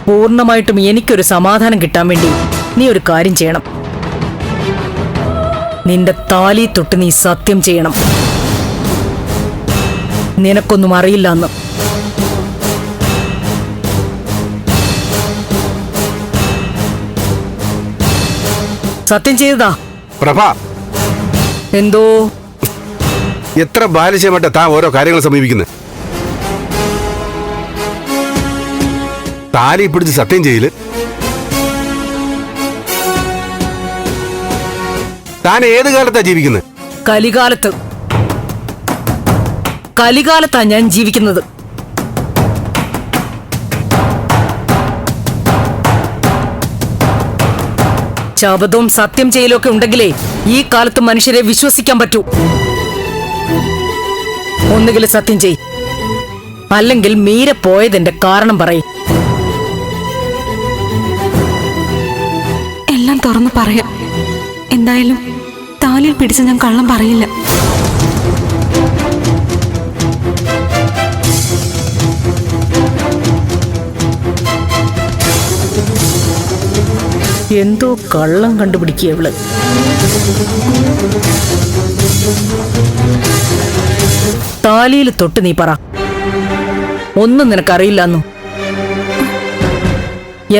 പൂർണ്ണമായിട്ടും എനിക്കൊരു സമാധാനം കിട്ടാൻ വേണ്ടി നീ ഒരു കാര്യം ചെയ്യണം. നിന്റെ താലി തൊട്ട് നീ സത്യം ചെയ്യണം. നിനക്കൊന്നും അറിയില്ലെന്ന്. സത്യം ചെയ്തതാ. പ്രഭ, എന്തോ എത്ര ബാലിശമായിട്ട് താൻ ഓരോ കാര്യങ്ങൾ സമീപിക്കുന്നത്. താലി പിടിച്ച് സത്യം ചെയ്യല്. താൻ ഏത് കാലത്താ ജീവിക്കുന്നത്? കലികാലത്ത്. കലികാലത്താ ഞാൻ ജീവിക്കുന്നത്. ശബദവും സത്യം ചെയ്യലൊക്കെ ഉണ്ടെങ്കിലേ ഈ കാലത്ത് മനുഷ്യരെ വിശ്വസിക്കാൻ പറ്റൂ. ഒന്നുകിൽ സത്യം ചെയ്, അല്ലെങ്കിൽ മീര പോയതിന്റെ കാരണം പറയും. എല്ലാം തുറന്നു പറയാം. എന്തായാലും താലിയിൽ പിടിച്ച് ഞാൻ കള്ളം പറയില്ല. എന്തോ കള്ളം കണ്ടുപിടിക്കുക ഇവള്. താലിയിൽ തൊട്ട് നീ പറ, ഒന്നും നിനക്കറിയില്ലെന്നു.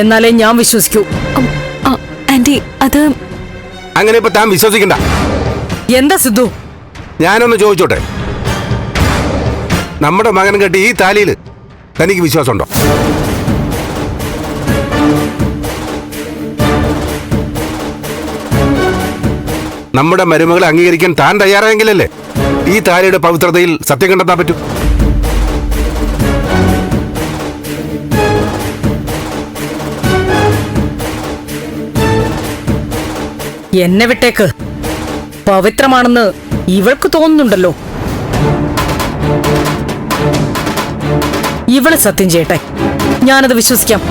എന്നാലേ ഞാൻ വിശ്വസിക്കൂ. ആന്റി, അത് അങ്ങനെ ഇപ്പൊ താൻ വിശ്വസിക്കണ്ട. എന്താ സിദ്ധു? ഞാനൊന്ന് ചോദിച്ചോട്ടെ, നമ്മുടെ മകൻ കെട്ടി ഈ താലിയിൽ തനിക്ക് വിശ്വാസമുണ്ടോ? നമ്മുടെ മരുമകളെ അംഗീകരിക്കാൻ താൻ തയ്യാറായെങ്കിലല്ലേ ഈ താലിയുടെ പവിത്രതയിൽ സത്യം കണ്ടെത്താൻ പറ്റൂ. എന്നെ വിട്ടേക്ക്. പവിത്രമാണെന്ന് ഇവൾക്ക് തോന്നുന്നുണ്ടല്ലോ. ഇവള് സത്യം ചെയ്യട്ടെ, ഞാനത് വിശ്വസിക്കാം.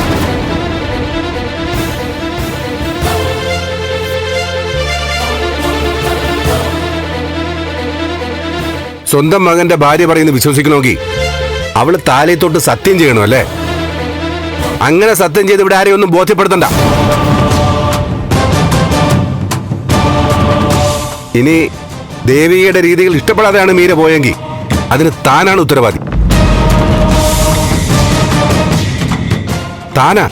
സ്വന്തം മകന്റെ ഭാര്യ പറയുന്നത് വിശ്വസിക്കണമെങ്കിൽ അവള് താലി തൊട്ട് സത്യം ചെയ്യണം അല്ലേ? അങ്ങനെ സത്യം ചെയ്ത് ഇവിടെ ആരെയും ഒന്നും ബോധ്യപ്പെടുത്തണ്ട. ഇനി ദേവികയുടെ രീതികൾ ഇഷ്ടപ്പെടാതെയാണ് മീര പോയെങ്കിൽ അതിന് താനാണ് ഉത്തരവാദി. താനാ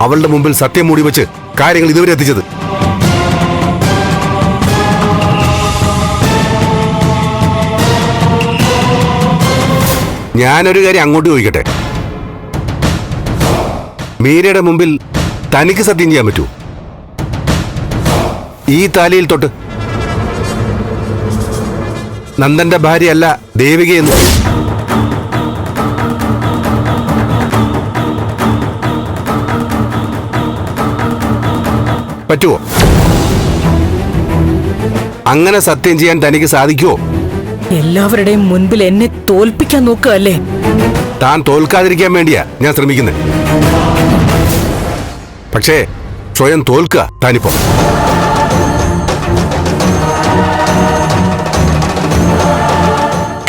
അവളുടെ മുമ്പിൽ സത്യം മൂടി വെച്ച് കാര്യങ്ങൾ ഇതുവരെ എത്തിച്ചത്. ഞാനൊരു കാര്യം അങ്ങോട്ട് ചോദിക്കട്ടെ, മീരയുടെ മുമ്പിൽ തനിക്ക് സത്യം ചെയ്യാൻ പറ്റൂ ഈ താലിയിൽ തൊട്ട്? നന്ദന്റെ ഭാര്യയല്ല ദേവികയെന്ന്. പറ്റുമോ? അങ്ങനെ സത്യം ചെയ്യാൻ തനിക്ക് സാധിക്കുമോ? എല്ലാവരുടെയും മുൻപിൽ എന്നെ തോൽപ്പിക്കാൻ നോക്കുകയല്ലേ? താൻ തോൽക്കാതിരിക്കാൻ വേണ്ടിയാ ഞാൻ ശ്രമിക്കുന്നത്. പക്ഷേ സ്വയം തോൽക്കുക താനിപ്പോ.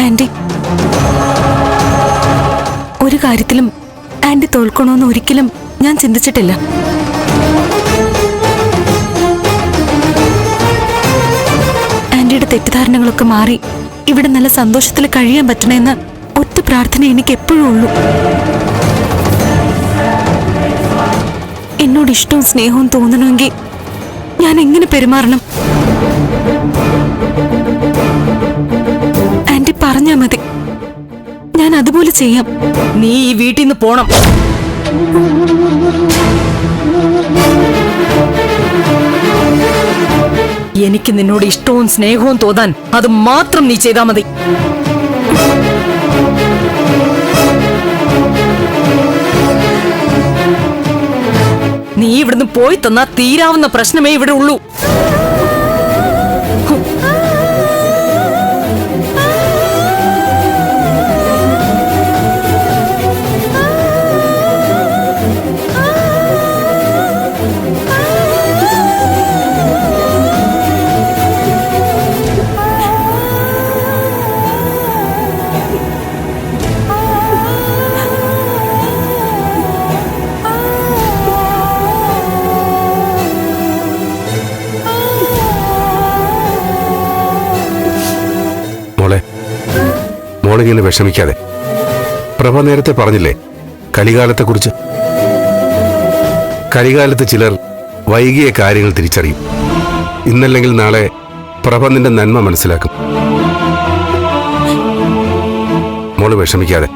ആന്റി, ഒരു കാര്യത്തിലും ആന്റി തോൽക്കണമെന്ന് ഒരിക്കലും ഞാൻ ചിന്തിച്ചിട്ടില്ല. ആന്റിയുടെ തെറ്റിദ്ധാരണകളൊക്കെ മാറി ഇവിടെ നല്ല സന്തോഷത്തിൽ കഴിയാൻ പറ്റണമെന്ന് ഒറ്റ പ്രാർത്ഥന എനിക്ക് എപ്പോഴും ഉള്ളൂ. എന്നോട് ഇഷ്ടവും സ്നേഹവും തോന്നണമെങ്കിൽ ഞാൻ എങ്ങനെ പെരുമാറണം? ആന്റി പറഞ്ഞാ മതി, ഞാൻ അതുപോലെ ചെയ്യാം. നീ ഈ വീട്ടിൽ നിന്ന് പോണം. എനിക്ക് നിന്നോട് ഇഷ്ടവും സ്നേഹവും തോന്നാൻ അത് മാത്രം നീ ചെയ്താൽ മതി. നീ ഇവിടുന്ന് പോയി തന്നാ തീരാവുന്ന പ്രശ്നമേ ഇവിടെ ഉള്ളൂ. മോളിങ്ങനെ വിഷമിക്കാതെ. പ്രഭ നേരത്തെ പറഞ്ഞില്ലേ കലികാലത്തെക്കുറിച്ച്. കലികാലത്ത് ചിലർ വൈകിയ കാര്യങ്ങൾ തിരിച്ചറിയും. ഇന്നല്ലെങ്കിൽ നാളെ പ്രഭ നിന്റെ നന്മ മനസ്സിലാക്കും. മോള് വിഷമിക്കാതെ.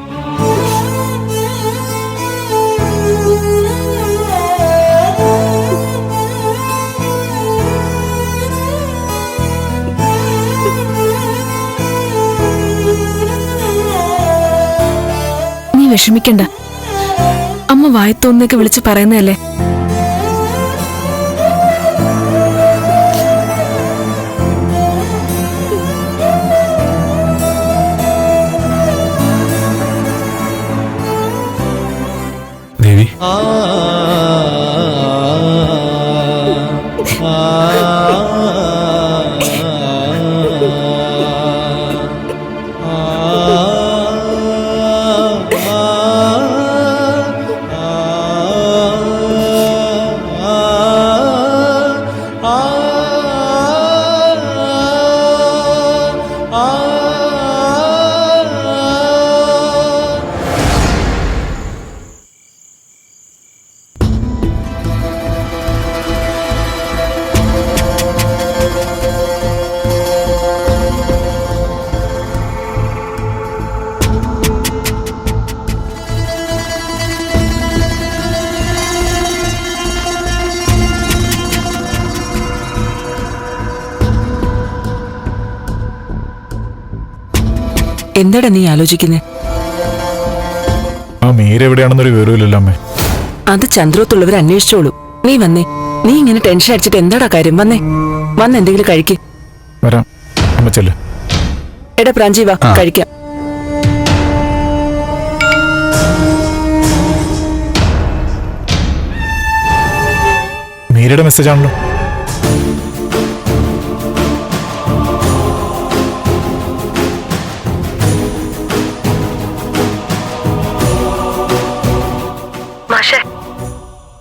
നീ വിഷമിക്കണ്ട. അമ്മ വായത്തോന്നൊക്കെ വിളിച്ച് പറയുന്നതല്ലേ. ദേവി, എന്താടാ നീ ആലോചിക്കുന്നേ? ആ മീരെവിടെയാണെന്നൊരു വിവരമില്ലല്ലോ അമ്മേ. അത് ചന്ദ്രത്തുള്ളവർ അന്വേഷിച്ചോളൂ. നീ വന്നേ. നീ ഇങ്ങനെ ടെൻഷൻ അടിച്ചിട്ട് എന്താടാ കാര്യം? വന്നേ, വന്ന് എന്തെങ്കിലും കഴിക്ക്. വരാം അമ്മ, ചെല്ല്. എടാ പ്രാഞ്ചീവ, കഴിക്കാം. മീരയുടെ മെസ്സേജ് ആണല്ലോ.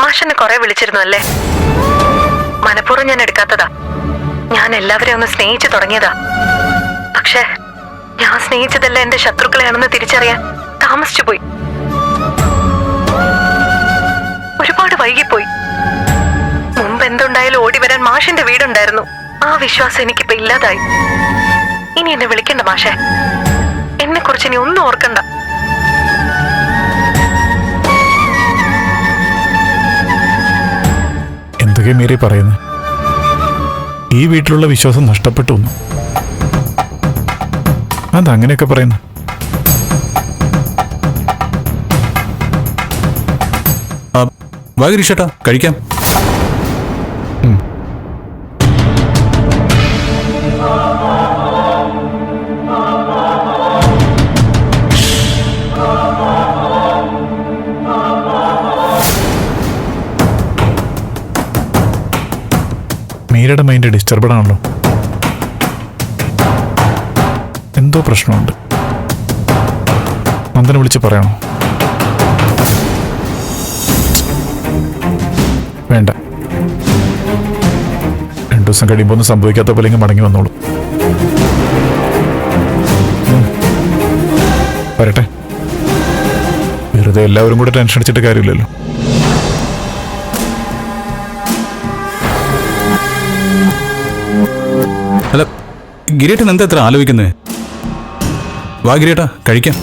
മാഷെന്നെ കൊറേ വിളിച്ചിരുന്നു അല്ലേ? മനഃപൂർവ്വം ഞാൻ എടുക്കാത്തതാ. ഞാൻ എല്ലാവരെയും ഒന്ന് സ്നേഹിച്ചു തുടങ്ങിയതാ. പക്ഷേ ഞാൻ സ്നേഹിച്ചതെല്ലാം എന്റെ ശത്രുക്കളെയാണെന്ന് തിരിച്ചറിയാൻ താമസിച്ചു പോയി. ഒരുപാട് വൈകിപ്പോയി. മുമ്പ് എന്തുണ്ടായാലും ഓടി വരാൻ മാഷിന്റെ വീടുണ്ടായിരുന്നു. ആ വിശ്വാസം എനിക്കിപ്പോ ഇല്ലാതായി. ഇനി എന്നെ വിളിക്കണ്ട മാഷേ. എന്നെ കുറിച്ച് ഇനി ഒന്നും ഓർക്കണ്ട. എന്തൊക്കെ മീരെ പറയുന്നത്? ഈ വീട്ടിലുള്ള വിശ്വാസം നഷ്ടപ്പെട്ടു. അതങ്ങനെയൊക്കെ പറയുന്നു. വാഗിരിഷേട്ടാ, കഴിക്കാം. മീരയുടെ മൈൻഡ് ഡിസ്റ്റർബഡ് ആണല്ലോ. എന്തോ പ്രശ്നമുണ്ട്. നന്ദനെ വിളിച്ച് പറയണോ? വേണ്ട. 2 ദിവസം കഴിയുമ്പോൾ ഒന്നും സംഭവിക്കാത്ത പോലെ ഇങ്ങ് മടങ്ങി വന്നോളൂ. വരട്ടെ. വെറുതെ എല്ലാവരും കൂടെ ടെൻഷൻ അടിച്ചിട്ട് കാര്യമില്ലല്ലോ. അല്ല, ഗിരിയേട്ടൻ എന്താ എത്ര ആലോചിക്കുന്നത്? വാ ഗിരിയേട്ടാ, കഴിക്കാം.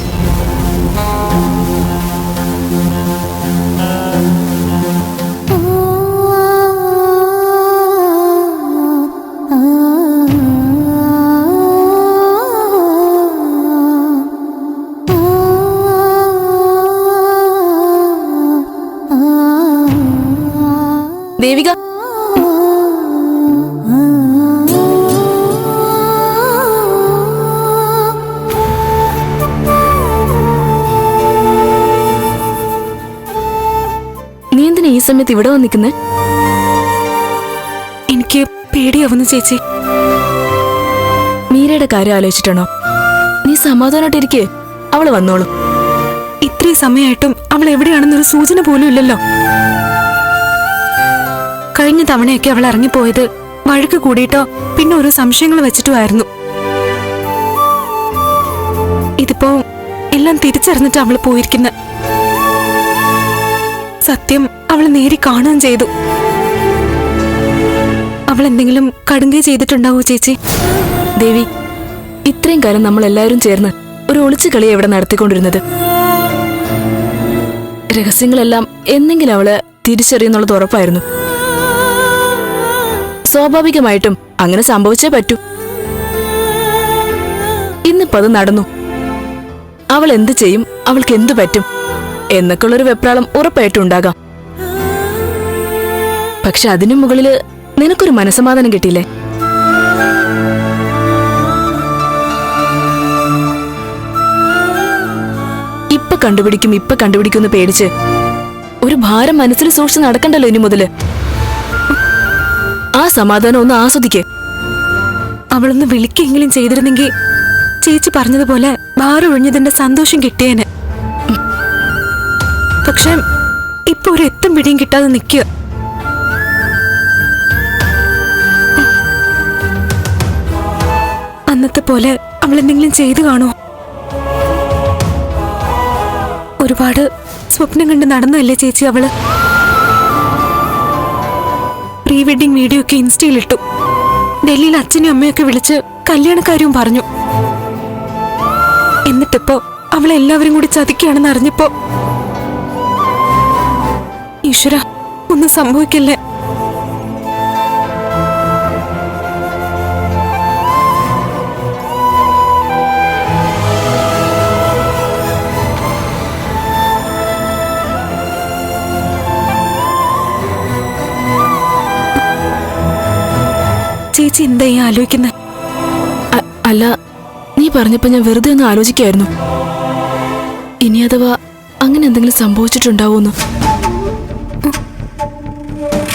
ദേവിക, നീ എന്തിനാ ഈ സമയത്ത് ഇവിടെ വന്നിരിക്കുന്നത്? എനിക്ക് പേടിയാവുന്നു ചേച്ചി. മീരയുടെ കാര്യം ആലോചിച്ചിട്ടാണോ? നീ സമാധാനമായിട്ടിരിക്കേ, അവള് വന്നോളൂ. ഇത്രയും സമയമായിട്ടും അവൾ എവിടെയാണെന്നൊരു സൂചന പോലും ഇല്ലല്ലോ. കഴിഞ്ഞ തവണയൊക്കെ അവൾ ഇറങ്ങിപ്പോയത് വഴക്ക് കൂടിയിട്ടോ പിന്നെ ഓരോ സംശയങ്ങൾ വെച്ചിട്ടുമായിരുന്നു. ഇത് ഇന്നിപ്പോ എല്ലാം തിരിച്ചറിഞ്ഞിട്ട് അവള് പോയിരിക്കുന്ന. സത്യം അവള് നേരി കാണുകയും ചെയ്തു. അവൾ എന്തെങ്കിലും കടുങ്കൈ ചെയ്തിട്ടുണ്ടാവോ ചേച്ചി? ദേവി, ഇത്രയും കാലം നമ്മൾ എല്ലാവരും ചേർന്ന് ഒരു ഒളിച്ചു കളി എവിടെ നടത്തിക്കൊണ്ടിരുന്നത്. രഹസ്യങ്ങളെല്ലാം എന്തെങ്കിലും അവള് തിരിച്ചറിയുന്നുള്ളത് ഉറപ്പായിരുന്നു. സ്വാഭാവികമായിട്ടും അങ്ങനെ സംഭവിച്ചേ പറ്റൂ. ഇന്നിപ്പോ അത് നടന്നു. അവൾ എന്ത് ചെയ്യും, അവൾക്ക് എന്തു പറ്റും എന്നൊക്കെയുള്ളൊരു വെപ്രാളം ഉറപ്പായിട്ടും ഉണ്ടാകാം. പക്ഷെ അതിനു മുകളില് നിനക്കൊരു മനസ്സമാധാനം കിട്ടിയില്ലേ? ഇപ്പൊ കണ്ടുപിടിക്കുമെന്ന് പേടിച്ച് ഒരു ഭാരം മനസ്സിൽ സൂക്ഷിച്ച് നടക്കണ്ടല്ലോ ഇനി മുതല്. ആ സമാധാനം ഒന്ന് ആസ്വദിക്കേ. അവളൊന്ന് വിളിക്കെങ്കിലും ചെയ്തിരുന്നെങ്കിൽ ചേച്ചി പറഞ്ഞതുപോലെ ഭാരം ഒഴിഞ്ഞതിന്റെ സന്തോഷം കിട്ടിയേനെ. പക്ഷെ ഇപ്പൊ ഒരു എത്തും പിടിയും കിട്ടാതെ നിൽക്കുക. അന്നത്തെ പോലെ അവൾ എന്തെങ്കിലും ചെയ്തു കാണോ? ഒരുപാട് സ്വപ്നം കണ്ട് നടന്നല്ലേ ചേച്ചി അവള്? പ്രീ വെഡിങ് വീഡിയോ ഒക്കെ ഇൻസ്റ്റയിലിട്ടു. ഡൽഹിയിൽ അച്ഛനും അമ്മയൊക്കെ വിളിച്ച് കല്യാണക്കാര്യവും പറഞ്ഞു. എന്നിട്ടിപ്പോ അവളെല്ലാവരും കൂടി ചതിക്കുകയാണെന്ന് അറിഞ്ഞപ്പോ ഈശ്വര, ഒന്നും സംഭവിക്കല്ലേ. ചേച്ചി എന്താ ഈ ആലോചിക്കുന്നത്? അല്ല, നീ പറഞ്ഞപ്പോ ഞാൻ വെറുതെ ഒന്ന് ആലോചിക്കായിരുന്നു. ഇനി അഥവാ അങ്ങനെ എന്തെങ്കിലും സംഭവിച്ചിട്ടുണ്ടാവൂന്ന്.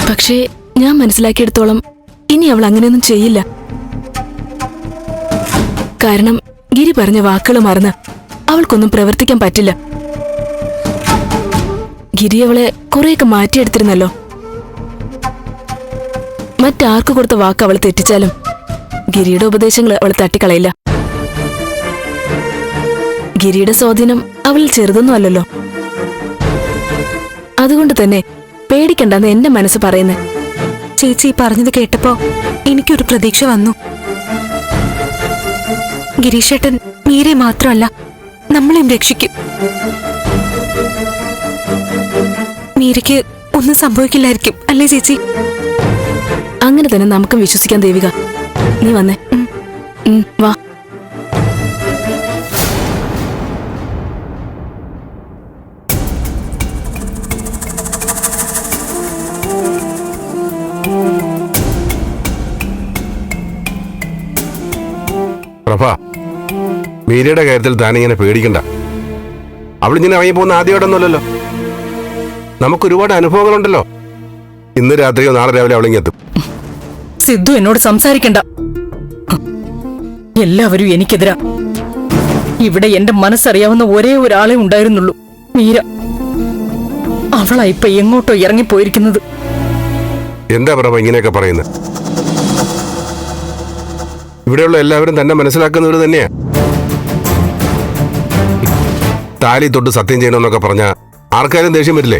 പക്ഷേ ഞാൻ മനസ്സിലാക്കിയെടുത്തോളം ഇനി അവൾ അങ്ങനെയൊന്നും ചെയ്യില്ല. കാരണം ഗിരി പറഞ്ഞ വാക്കുകൾ മറന്ന് അവൾക്കൊന്നും പ്രവർത്തിക്കാൻ പറ്റില്ല. ഗിരി അവളെ കുറെയൊക്കെ മാറ്റിയെടുത്തിരുന്നല്ലോ. മറ്റാർക്ക് കൊടുത്ത വാക്ക് അവൾ തെറ്റിച്ചാലും ഗിരിയുടെ ഉപദേശങ്ങൾ അവൾ തട്ടിക്കളയില്ല. ഗിരിയുടെ സ്വാധീനം അവളിൽ ചെറുതൊന്നും അല്ലല്ലോ. അതുകൊണ്ട് തന്നെ പേടിക്കണ്ടെന്ന് എന്റെ മനസ്സ് പറയുന്നേ. ചേച്ചി പറഞ്ഞത് കേട്ടപ്പോ എനിക്കൊരു പ്രതീക്ഷ വന്നു. ഗിരീഷേട്ടൻ മീരെ മാത്രമല്ല നമ്മളെയും രക്ഷിക്കും. മീരയ്ക്ക് ഒന്നും സംഭവിക്കില്ലായിരിക്കും അല്ലേ ചേച്ചി? അങ്ങനെ തന്നെ നമുക്കും വിശ്വസിക്കാൻ ദേവിക. നീ വന്നേ. വാ. പ്രഭ, മീരയുടെ കാര്യത്തിൽ താനിങ്ങനെ പേടിക്കണ്ട. അവളിങ്ങനെ ഇറങ്ങിപ്പോകുന്ന ആദ്യമായിട്ടൊന്നുമല്ലല്ലോ. നമുക്കൊരുപാട് അനുഭവങ്ങളുണ്ടല്ലോ. ഇന്ന് രാത്രിയോ നാളെ രാവിലെ അവളിങ്ങെത്തും. സിദ്ധു എന്നോട് സംസാരിക്കണ്ട. എല്ലാവരും എനിക്കെതിരാ. ഇവിടെ എന്റെ മനസ്സറിയാവുന്ന ഒരേ ഒരാളെ ഉണ്ടായിരുന്നുള്ളൂ, മീര. അവളാ ഇപ്പൊ എങ്ങോട്ടോ ഇറങ്ങിപ്പോയിരിക്കുന്നത്. എന്താ പ്രഭ ഇങ്ങനെയൊക്കെ പറയുന്നത്? ഇവിടെയുള്ള എല്ലാവരും തന്നെ മനസ്സിലാക്കുന്നവർ തന്നെയാ. താലി തൊട്ട് സത്യം ചെയ്യണമെന്നൊക്കെ പറഞ്ഞ ആർക്കാരും ദേഷ്യം വരില്ലേ?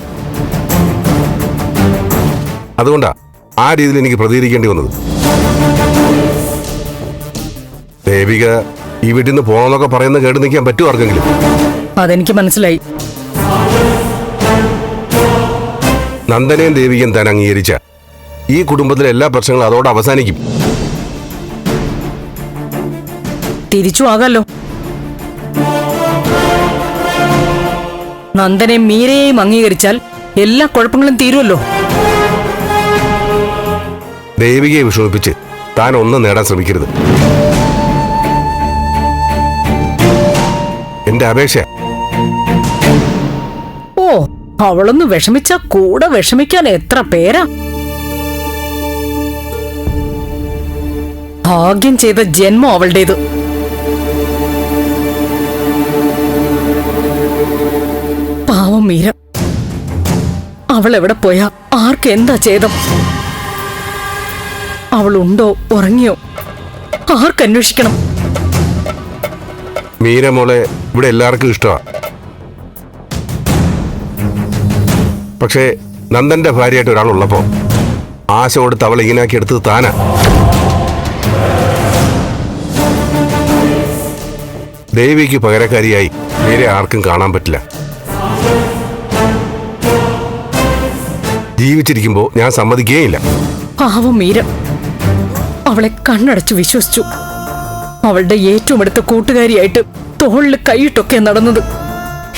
അതുകൊണ്ടാ ആ രീതിയിൽ എനിക്ക് പ്രതികരിക്കേണ്ടി വന്നത്. ദേവിക ഈ വീട്ടിൽ നിന്ന് പോകണമെന്നൊക്കെ പറയുന്നത് കേട്ട് നിൽക്കാൻ പറ്റുമോ ആർക്കെങ്കിലും? അതെനിക്ക് മനസ്സിലായി. നന്ദനെയും ദേവികയും താൻ അംഗീകരിച്ച ഈ കുടുംബത്തിലെ എല്ലാ പ്രശ്നങ്ങളും അതോടെ അവസാനിക്കും. തിരിച്ചു ആകാലോ. നന്ദനെയും മീരയെയും അംഗീകരിച്ചാൽ എല്ലാ കുഴപ്പങ്ങളും തീരുമല്ലോ. ദേവികയെ വിഷമിപ്പിച്ച് താൻ ഒന്നും നേടാൻ ശ്രമിക്കരുത്. എന്റെ അപേക്ഷ. ഓ, അവളൊന്ന് വിഷമിച്ച കൂടെ വിഷമിക്കാൻ എത്ര പേരാ. ഭാഗ്യം ചെയ്ത ജന്മം അവളുടേത്. പാവം മീര. അവൾ എവിടെ പോയാ ആർക്ക് എന്താ ചെയ്തം? അവളുണ്ടോ ഉറങ്ങിയോ ആർക്കന്വേഷിക്കണം? മീര മോളെ ഇവിടെ എല്ലാവർക്കും ഇഷ്ടമാണ്. പക്ഷേ നന്ദന്റെ ഭാര്യയായിട്ട് ഒരാളുള്ളപ്പോ ആശ കൊടുത്ത് അവളെ ഇങ്ങനെയാക്കി എടുത്തത് താനാ. ദേവിക്ക് പകരക്കാരിയായി മീരെ ആർക്കും കാണാൻ പറ്റില്ല. ജീവിച്ചിരിക്കുമ്പോ ഞാൻ സമ്മതിക്കുകയില്ല. പാവം മീര അവളെ കണ്ണടച്ച് വിശ്വസിച്ചു. അവളുടെ ഏറ്റവും അടുത്ത കൂട്ടുകാരിയായിട്ട് തോളിൽ കൈയിട്ടൊക്കെ നടന്നത്.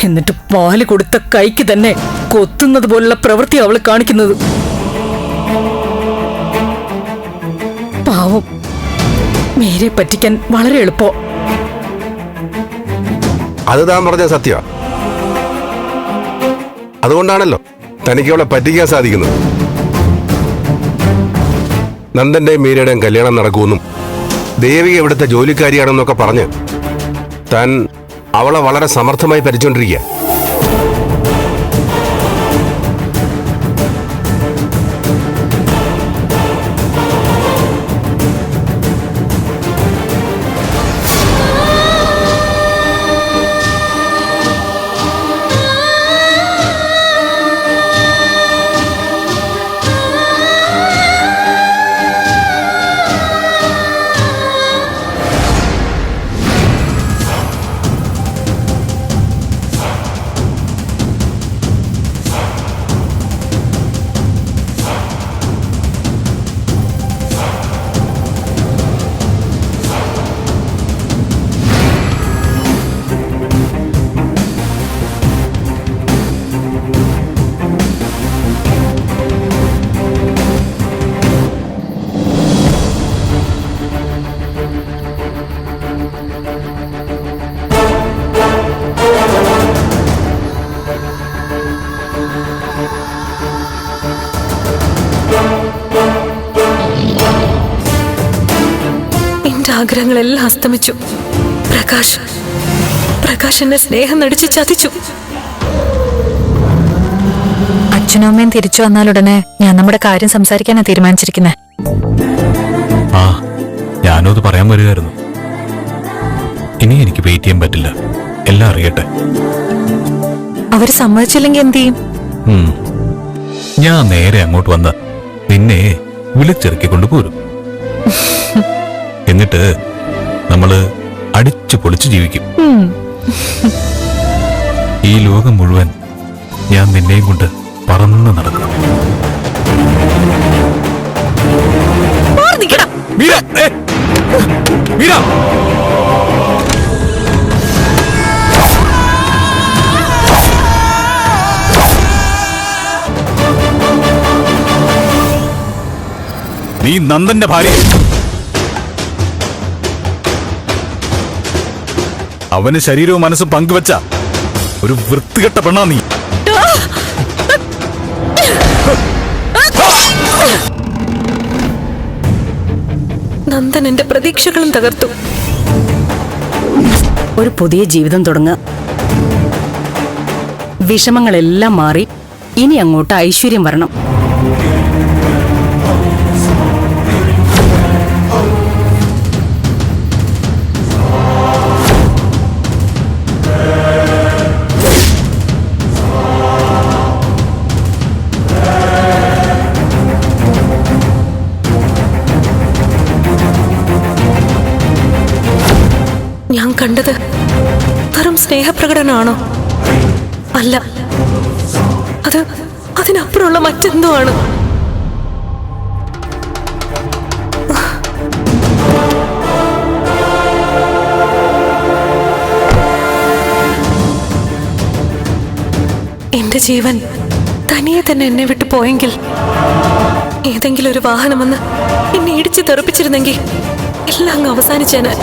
എന്നിട്ട് പാല് കൊടുത്ത കൈക്ക് തന്നെ കൊത്തുന്നത് പോലുള്ള പ്രവൃത്തി അവൾ കാണിക്കുന്നത്. പാവം മീരെ പറ്റിക്കാൻ വളരെ എളുപ്പം. അത് താൻ പറഞ്ഞ സത്യ. അതുകൊണ്ടാണല്ലോ തനിക്ക് അവളെ പറ്റിക്കാൻ സാധിക്കുന്നത്. നന്ദന്റെയും മീരയുടെയും കല്യാണം നടക്കുമെന്നും ദേവിക ഇവിടുത്തെ ജോലിക്കാരിയാണെന്നൊക്കെ പറഞ്ഞ് താൻ അവളെ വളരെ സമർത്ഥമായി ഭരിച്ചുകൊണ്ടിരിക്കുക. എന്റെ ആഗ്രഹങ്ങളെല്ലാം അസ്തമിച്ചു. പ്രകാശ് എന്നെ സ്നേഹം നടിച്ച് ചതിച്ചു. അച്ഛനും അമ്മയും തിരിച്ചു വന്നാലുടനെ ഞാൻ നമ്മുടെ കാര്യം സംസാരിക്കാനാ തീരുമാനിച്ചിരിക്കുന്നത്. ആ, ഞാനും അത് പറയാൻ വരികയായിരുന്നു. ഇനി എനിക്ക് വെയിറ്റ് ചെയ്യാൻ പറ്റില്ല. എല്ലാം അറിയട്ടെ. അവര് സമ്മതിച്ചില്ലെങ്കിൽ എന്ത് ചെയ്യും? ഞാൻ നേരെ അങ്ങോട്ട് വന്ന് നിന്നെ വിളിച്ചിറക്കിക്കൊണ്ട് പോരും. എന്നിട്ട് നമ്മള് അടിച്ചു പൊളിച്ച് ജീവിക്കും. ഈ ലോകം മുഴുവൻ ഞാൻ നിന്നെയും കൊണ്ട് പറന്ന് നടക്കും. മീര, മീര, നീ നന്ദന്റെ ഭാര്യ. അവന് ശരീരവും മനസ്സും പങ്കുവെച്ച ഒരു വൃത്തികെട്ട പെണ്ണാ നീ. നന്ദൻ എന്റെ പ്രതീക്ഷകളും തകർത്തു. ഒരു പുതിയ ജീവിതം തുടങ്ങുക. വിഷമങ്ങളെല്ലാം മാറി ഇനി അങ്ങോട്ട് ഐശ്വര്യം വരണം. ഞാൻ കണ്ടത് വെറും സ്നേഹപ്രകടനമാണോ? അല്ല, അതിനപ്പുറമുള്ള മറ്റെന്തോ ആണ്. എന്റെ ജീവൻ തനിയെ തന്നെ എന്നെ വിട്ടു പോയെങ്കിൽ, ഏതെങ്കിലും ഒരു വാഹനം വന്ന് എന്നെ ഇടിച്ചു തെറിപ്പിച്ചിരുന്നെങ്കിൽ എല്ലാം അങ്ങ് അവസാനിച്ചേനെ.